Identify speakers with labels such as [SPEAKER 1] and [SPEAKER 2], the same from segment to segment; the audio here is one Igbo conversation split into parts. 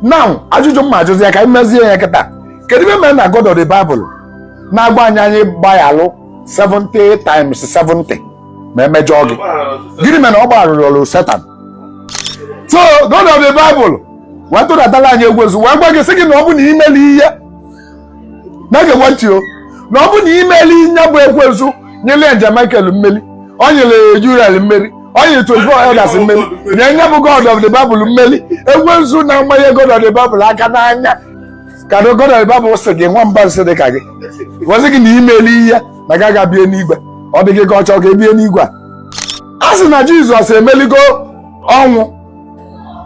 [SPEAKER 1] Now, ajụjụ mma ajụzi ya ka anyị mezie ya kịta. Kedu ibe mere na God of the Bible na-agba anyị gbaghalụ 70 times 70 ma emejọ gị? Gịnị mere na ọ gbagharụrụ Satan? So, God of the Bible wee tụdatala anyị egwezu wee gwa gị sị gị na ọ bụ na imeli ihe na-ege ntị o, na ọ bụ na imeli ihe bụ ekwezu nyere njem Michael mmeri, ọ nyere Jurel mmeri, ọ nyere 24 elders mmeri, nye nye bụ God of the Bible mmeri. Ekwezu na-amanye God of the Bible aka n'anya ka God of the Bible sị gị nwa mba nsị dị ka gị wezi gị na imeli ihe na gaga bie n'igwe. Ọ dị gị ka ọ chọọ ka ebie n'igwe a sị na Jizọs emeligo ọnwụ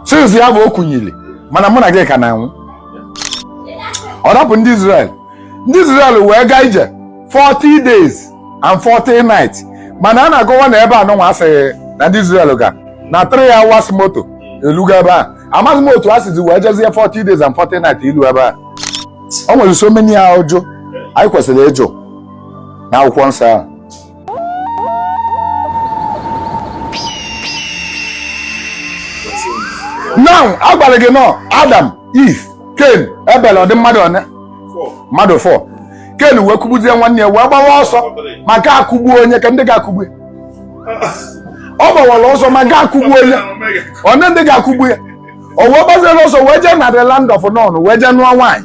[SPEAKER 1] since ya bụ o kwunyili, mana mụ na gị ka na-anwụ. Ọ rapụ ndị Israel wee gaa ije 40 days and 40 nights, mana a na-akọwa na ebe anọ nwa asịghị na ndị Israel ga na 3 hours moto eluga ebe a. Amaghị m otu a sizi wee jezie 40 days and 40 nights ilu ebe a. O nwere so many ajụ anyị kwesịrị ịjụ na akwụkwọ nsọ ahụ. Now, agbara gị nọ Adam, Eve, Cain, Abel, ọ dị mmadụ one? Mmadụ 4. Cain wee kugbuzie nwanne ya wee gbawa ọsọ maka akụgbu onye ka ndị ga-akụgbu ya. Ọ gbawara ọsọ ma ga-akụgbu onye, onye ndị ga-akụgbu ya. O wee gbaziere ọsọ wee jee na the land of Nọn wee jee nụọ nwaanyị.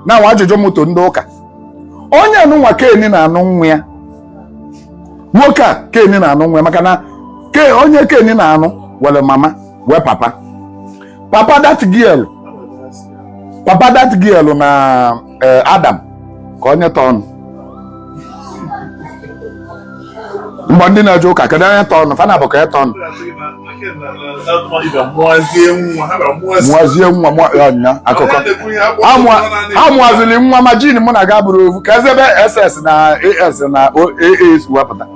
[SPEAKER 1] Na nwa ajụjụ moto ndị ụka. Onye anụnwa Cain na-anụ nwa ya. Nwoke a Cain na-anụ nwa ya maka na onye Cain na-anụ were mama wee papa. Papa that girl na Adam ka onye tọnụ. Mgbe ndị na-eje ụka kedu onye tọnụ? Fana bụ ka ya tọnụ. Mụazie nwa ya akụkọ. Ha mụazili nwa ma jin mụ na ga bụrụ ovu ka ezebe SS na AS na AAS wepụta.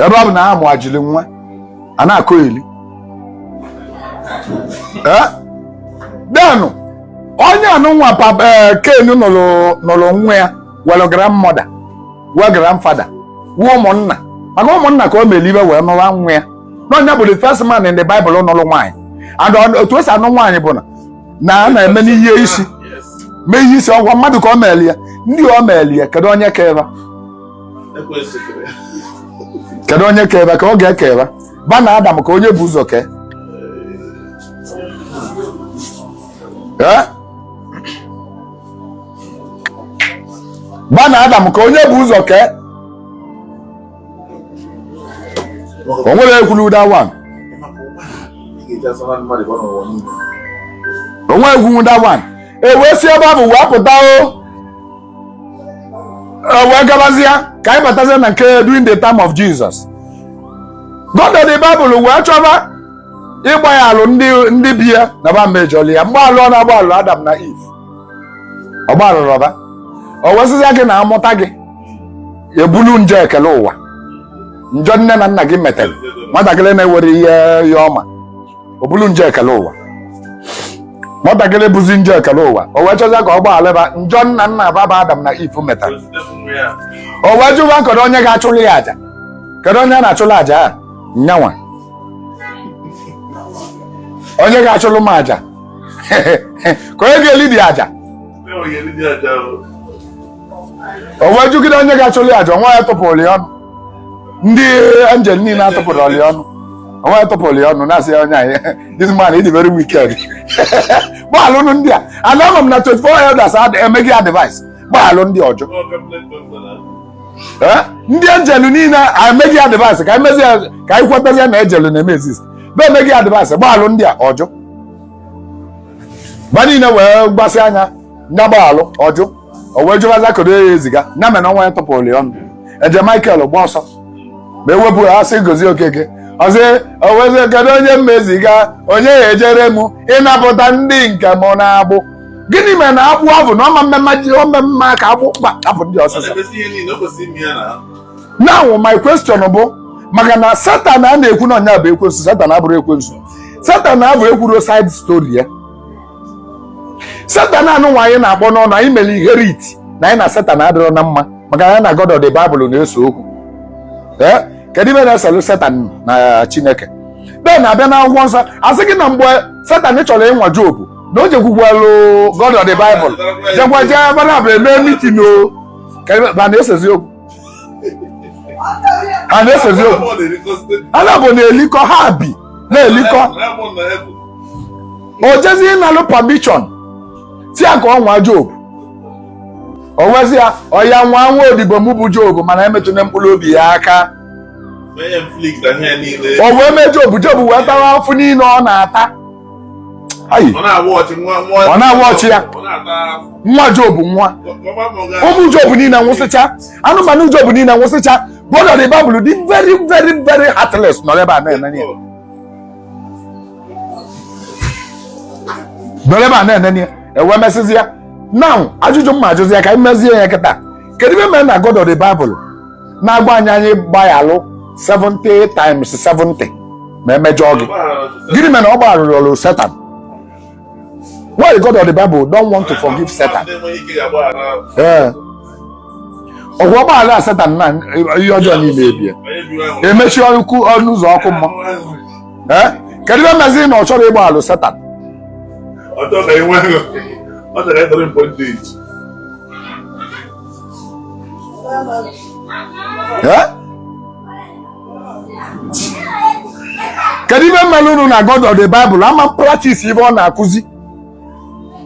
[SPEAKER 1] Ebe ọ bụ na ha mụajili nwa a na-akọ eli. Denu onye anụnwa Cain nụrụ nwa ya were grandmother wee grandfather wee ụmụnna, maka ụmụnna ka o melibe wee nụwa nwa ya. N'onye bụ the first man in the Bible nụrụ nwaanyị. And otu esi anụ nwaanyị bụ na a na-eme n'ihe isi mee ihe isi ọgwa mmadụ ka o meli ya. Ndị o meli ya kedu onye ka ebe? Kedu onye ka ebe ka ọ ga-eke ebe? Ba na Adam ka onye bụ ụzọ kee. Ba na Adam ka onye bụ ụzọ kee. O nwere ekwulu that one. O nwere ekwulu that one. Wee si ebe ahụ wee pụta wee gabazia ka anyị batazie na nke during the time of Jesus. God of the Bible wee chọba ịgba ya alụ ndị bi ya na ba mejọli ya. Mgbe alụ ọ na-agba alụ Adam na Eve, ọ gbarụrụ ọba. O wesịzịa gị na amụta gị ebulu nje ekele ụwa, njọ nne na nna gị metere nwatakịrị na-ewere ihe ọma, o bulu nje ekele ụwa. Nwatakịrị bụzi nje ekele ụwa, o wee chọzịa ka ọ gbaaleba njọ nna nna baba Adam na Eve metere. O wee jụba kedu onye ga-achụlụ ya aja? Kedu onye a na-achụlụ aja a? Nyanwa. Onye ga-achụlụ m aja ka onye ga-eli dị aja. O wee jụgide onye ga-achụlụ aja, onwe ya tụpụrụ ya ọnụ. Ndị angel niile atụpụrụ ya ọnụ, onwe ya tụpụrụ ya ọnụ na-asị ya onye anyị this man is very wicked. Gbaalụ ndị a anọ m na 24 elders emeghị advice gbaalụ ndị ọjọọ. Ndị angel niile emeghị advice ka anyị kwetazie na angel na-eme exist. Be emeghị advice gbaalụ ndị a ọjọọ. Ba niile wee gbasị anya nya gbaalụ ọjọọ. O wee jụbaza kedu ya eziga na mere na ọnwa ya tụpụrụ ya ọnụ. Eje Michael gba ọsọ ma ewepụ ha sị Gozie Okeke ọsị o wezi kedu onye mmeziga onye ya ejere m ịnapụta ndị nke m na-agbụ. Gịnị mere na agbụ ahụ na ọmemme ka agbụ kpapụ ndị ọsịsa? Now my question bụ maka na Satan a na-ekwu na ọnya bụ ekwensu, Satan abụrụ ekwensu. Satan abụ ekwuru side story ya. Satan anụ nwaanyị na-akpọ n'ọnụ anyị mere inherit na anyị na Satan adịrọ na mma maka ya na God of the Bible na-eso okwu. Kedu ibe na-eselụ Satan na Chineke? then abịa na akwụkwọ nsọ asị gị na mgbe Satan chọrọ ịnwa Job na o jekwugwalụ God of the Bible jekwaje bara bụ eme meeting o ka na-esezi okwu ha na-esezi okwu ha na-abụ na-elikọ ha bi na-elikọ o jezi ịnalụ permission si ya ka ọ nwa Job o wezi ya ọya nwa odibo m bụ Job mana emetụna mkpụrụ obi ya aka o wee mee Job wee tawa afụ niile ọ na-ata ọ na-awa ọchị ya nwa Job nwa ụmụ Job niile nwụsịcha anụmanụ Job niile nwụsịcha God of the Bible dị very very very heartless nọ ebe a na-enene ya ewe mesịzi ya now ajụjụ mma ajụzi ya ka anyị mezie ya kịta kedu ebe mere na God of the Bible na-agba anyị gbaghalụ 70 times 70 ma emejọ gị gịnị mere na ọ gbagharụrụ Satan? Why the God of the Bible don't want to forgive Satan? Ọgwụ ọgbaghara Satan na ihe ọjọọ niile ebie emechi ọnụ ụzọ ọkụ mmụọ kedu ebe mezi na ọ chọrọ ịgbaghalụ Satan? Kedu ibe mmelụ unu na God of the Bible ama practice ibe ọ na-akụzi?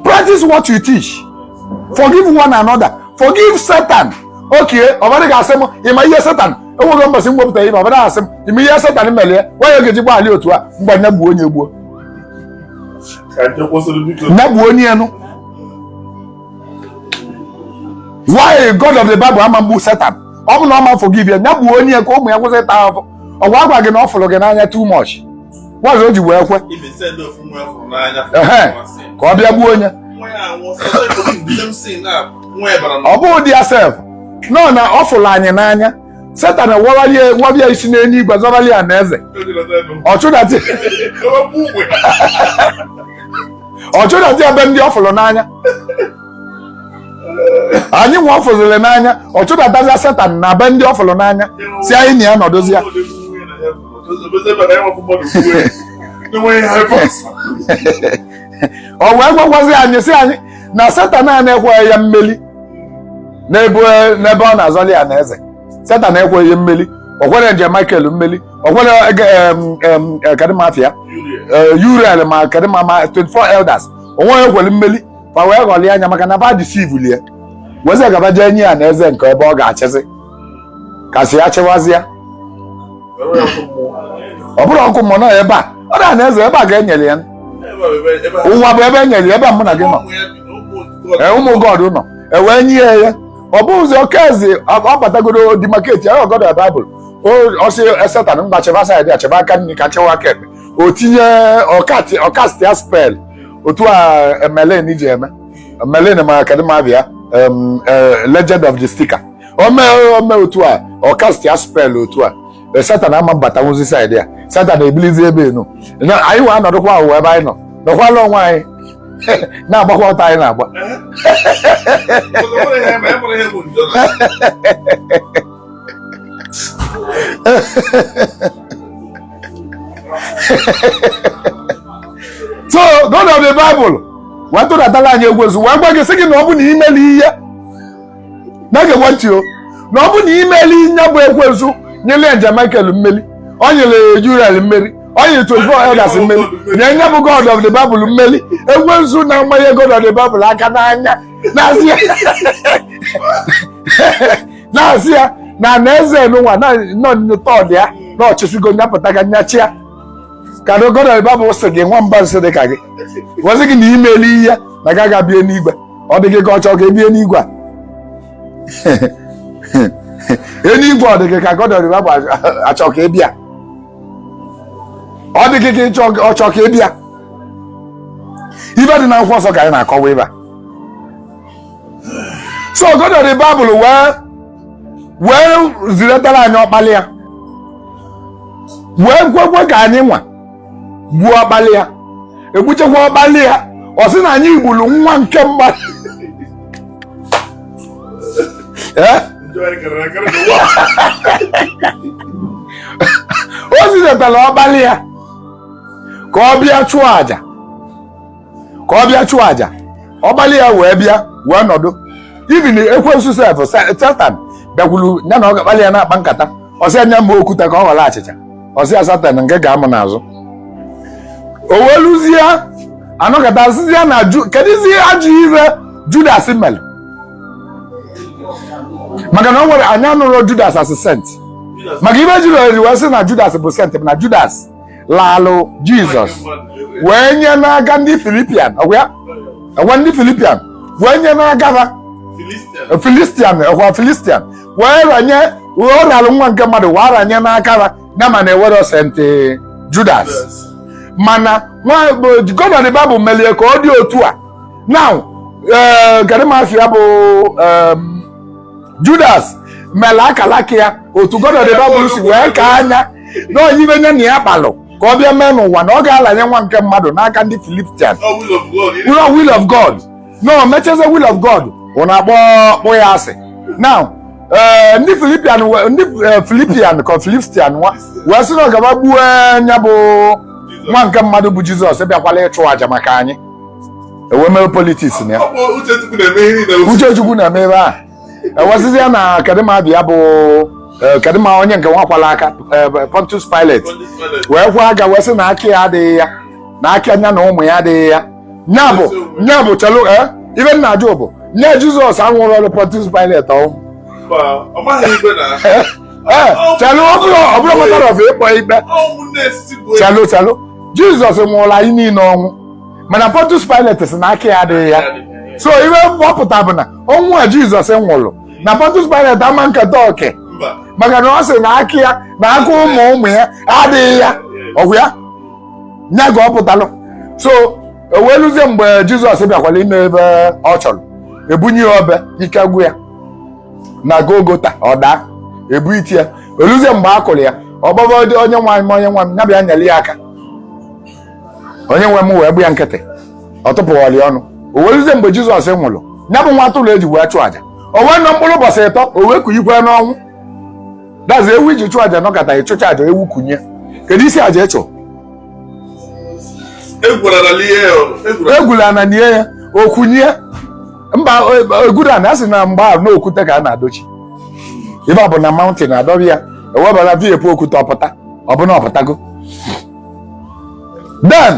[SPEAKER 1] Practice what you teach. Forgive one another. Forgive Satan. Okay, ọbara ga-asị m ịma ihe Satan enweghị mbọsị mwepụta ihe ọbara asị m ịma ihe Satan melie nwanyị oge jikwa ali otu a mgbe nne gbuo onye gbuo nne gbuo onye enu. Why God of the Bible ama mgbu Satan? Ọ bụ na ọ ma forgive ya nne gbuo onye ka ụmụ ya kwụsị ịta ahụhụ. Ọgwa agwa gị na ọ fụrụ gị n'anya too much. Wazị o ji wee kwe ka ọ bịa gbuo onye ọ bụ ụdị ya sef nọ na ọ fụrụ anyị n'anya Satan wabịa isi n'eluigwe zọrọli ya na eze ọ chụdati ebe ndị ọ fụrụ n'anya anyị nwa ọ fụziri n'anya ọ chụdatazia Satan na be ndị ọ fụrụ n'anya si anyị na ya nọdozi ya ọ wee gwakwazi anyị si anyị na Satan a na-ekweghị ya mmeli n'ebe ọ na-azọli ya na eze. Satan ekweghị ya mmeli, o kwere nje Michael mmeli, o kwere kadịmafia Uriel ma kadịmama 24 elders o nweghị ekweli mmeli ma wee ghọli anya maka na ba deceive ya weze gaba jee nye ya na eze nke ebe ọ ga-achịzi kasị ya chịwazi ya ọ bụrụ ọkụ mmụọ nọ ebe a ọ dị na eze ebe a ga-enyere ya ụwa bụ ebe enyere ya ebe a mụ na gị nọ ụmụ God nọ ewee nye ya ọ bụ ụzọ okezi ọ batagoro dị market ya God of the Bible o si Satan mgbachịba saịdị achịba aka nri ka chewa aka ekpe o tinye ọkasti ya spell otu a Melen ji eme Melen ma akademabia Legend of the Sticker ome otu a ọkasti ya spell otu a Satan ama mbata nwụzi saịdị ya Satan ebilizi ebe enu anyị wee anọdụkwa ụwa ebe anyị nọ nọkwala onwe anyị na-agbakwa ọtọ anyị na-agba so God of the Bible wee tụdatala anyị egwezu wee gwa gị sị gị na ọ bụ na imeli ihe na-egekwe ntị o na ọ bụ na imeli ihe bụ ekwezu nyere nje Michael mmeli o nyere Uriel mmeri o nyere 24 elders mmeli nye nye bụ God of the Bible mmeli ekwezu na mmanye God of the Bible aka n'anya na-asị ya na eze n'ụwa nọ n'ụtọ dị ya na ọchịsigo nyapụta ga nyachia ka God of the Bible sị gị nwa mba nsị dị ka gị wazị gị na imeli ihe na gaga bie n'igwe ọ dị gị ka ọ chọọ ka ebie n'igwe a eluigwe ọ dị gị ka God of the Bible achọ ka ebia ọ dị gị ka ọ chọọ ka ebia ibe dị na akwụkwọ nsọ ka anyị na-akọwa ebe a so God of the Bible wee ziretara anyị ọkpali ya wee kwekwe ka anyị nwa gbuo ọkpali ya egbuchekwa ọkpali ya ọ sị na anyị gburu nwa nke mmadụ o ziretara ọkpali ya ka ọ bịa chụọ aja ọgbalị ya wee bịa wee nọdụ even ekwensu sef Satan bịakwuru ya na ọ ga-akpali ya na-akpa nkata ọsị anya mma okwute ka ọ ghọrọ achịcha ọsị ya Satan nke ga-amụ n'azụ o wee lụzie anọkọta sịzie na kedụzi ajọ ire Judas mere maka na o nwere anya nụrụ Judas as sent maka ibe jiri wee sị na Judas bụ sent na Judas lalụ Jizọs wee nye n'aka ndị Filipian ọgwa ndị Filipian wee nye n'aka Filistian wee ranye wee ralụ nwa nke mmadụ wee ranye n'aka ha nama na ewere sent Judas mana God of the Bible melie ka ọ dị otu a now gadimafia bụ Judas mere akalaka ya otu God of the Bible si wee ka anya na oyibe nye na ya kpalụ ka ọ bịa mee n'ụwa na ọ ga-alanye nwa nke mmadụ n'aka ndị Filipian will of God no mecheze will of God ọ na-akpọ ya asị now ndị Filipian ka Filistian wee sị na ọ gaba gbuo nya bụ nwa nke mmadụ bụ Jizọs bịakwala ịchụ aja maka anyị ewe mere politiks na ya Uchechukwu na-eme ebe a ewesizi ya na kedimabịa bụ kedima onye nke nwakwala aka Pontius Pilate wee kwa aga wee sị na aka ya adịghị ya na aka anya na ụmụ ya adịghị ya nya bụ chelu ibe nna ajụ bụ nye Jizọs anwụrụ ọrụ Pontius Pilate ọnwụ chelu ọ bụrụ matara of ịkpọ ikpe chelu Jizọs nwụrụ anyị niile ọnwụ mana Pontius Pilate sị na aka ya adịghị ya so iwe ọpụta bụ na ọnwụ a Jizọs nwụrụ na Pontius Pilate ama nketa oke maka na ọ sị na aka ya na aka ụmụ ya adịghị ya ọgwụ ya nya ga ọpụtalụ so eweluzie mgbe Jizọs bịakwala ime ebe ọ chọrọ ebunye ya obe ike gwụ ya na Golgota ọ daa ebu iti ya eluzie mgbe a kụrụ ya ọgbaba onye nwe m ya bịa nyere ya aka onye nwe m wee gbu ya nkịtị ọ tụpụghọrị ọnụ o weluzie mgbe Jizọs nwụrụ ya bụ nwa atụrụ eji wee chụọ aja o wee nọ mkpụrụ ụbọchị ịtọ o wee kunyikwe n'ọnwụ dazi ewu iji chụọ aja nọkọta ịchụcha aja ewu kunye kedu isi aja ịchụ egwula na nie ya okunye mba egwura na asị na mgbe ahụ n'okwute ka a na-adochi ibe ọ bụ na mountain adọrọ ya ewebara viepu okwute ọpụta ọbụna ọpụtago then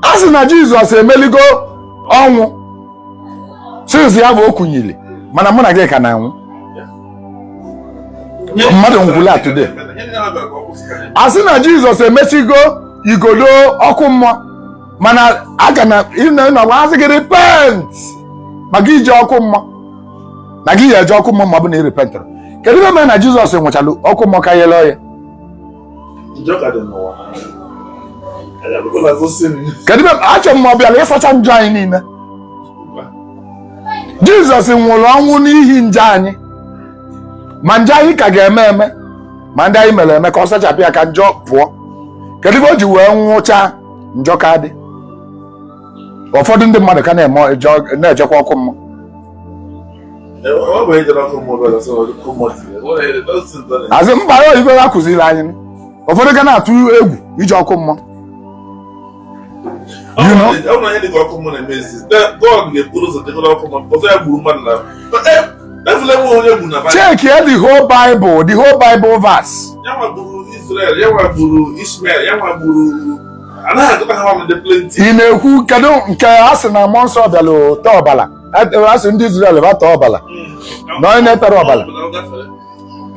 [SPEAKER 1] a sị na Jizọs emeligo ọnwụ since ya bụ okunyili mana mụ na gị ka na-anwụ mmadụ ngwụla today a sị na Jizọs emechigo igodo ọkụ mmụọ mana aga na ịnọgwa gị repent maka iji ọkụ mmụọ na gị ya eje ọkụ mmụọ ma ọ bụ na ị repentara kedu ebe mere na Jizọs nwechalụ ọkụ mmụọ ka yele ya kedu ebe achọ m ọbịala ịsacha njọ anyị niile Jizọs nwụrụ ọnwụ n'ihi njọ anyị ma njọ anyị ka ga-eme eme ma ndị anyị mere eme ka ọ sachapụ ya ka njọ pụọ kedu ebe o ji wee nwụchaa njọ ka dị ụfọdụ ndị mmadụ ka na-ejekwa ọkụ mmụọ azị mba ya oyibo ha kụziri anyị ụfọdụ ga na-atụ egwu iji ọkụ mmụọ check here the whole Bible verse. Ị na-ekwu kedu nke a sị na mmụọ nsọ bịalụ taa ọbala asị ndị Israel ba taa ọbala na onye na-etere ọbala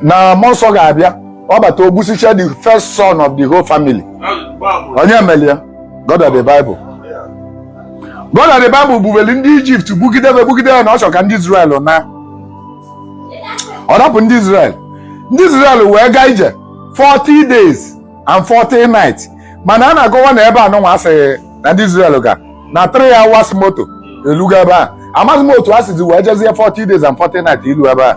[SPEAKER 1] na mmụọ nsọ ga-abịa ọ bata ogbusicha the first son of the whole family onye melie God of the Bible God of the Bible bubeli ndị Egypt bugide na ọ chọ ka ndị Israel na ọ dapụ ndị Israel wee gaa ije 40 days and 40 nights mana a na-agọwa na ebe anụnwa asị na ndị Israel ga na 3 hours moto eluga ebe a amaghị m otu asịzi wee jezie 40 days and 40 nights ilu ebe a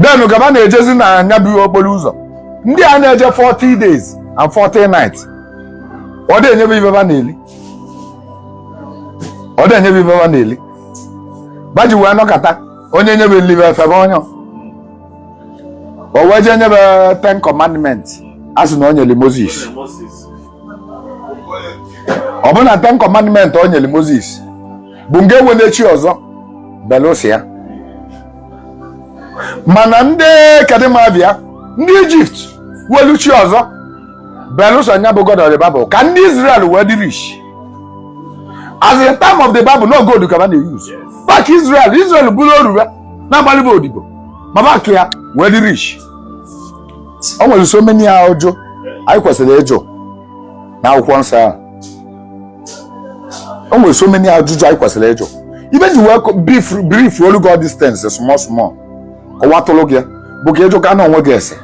[SPEAKER 1] then gaba na-ejezi na anya bụ okporo ụzọ ndị a na-eje 40 days and 40 nights ọ dị enyebe ibeba na-eli baji wee nọkata onye nyebe nlibe efebe onye o wee je nyebe 10 commandments asị na o nyere Moses ọ bụ na 10 commandment o nyere Moses bụ nke wene chi ọzọ belụsị ya. Mana ndị Kedimabịa, ndị Egypt welu chi ọzọ belụsọ nya bụ God of the Bible ka ndị Israel wee dị rich. As in time of the Bible, no God ka they use. Back Israel bụrụ orure na-agbalị bụ odibo ma back ya wee dị rich. O nwere so many ọjọọ anyị kwesịrị ịjụ na akwụkwọ nsọ ahụ. O nwere so many ajụjụ anyị kwesịrị ịjụ. Ibe ji wee brief olu God distance small kọwatụlụ gị bụ ka ịjụ ka na onwe gị ese.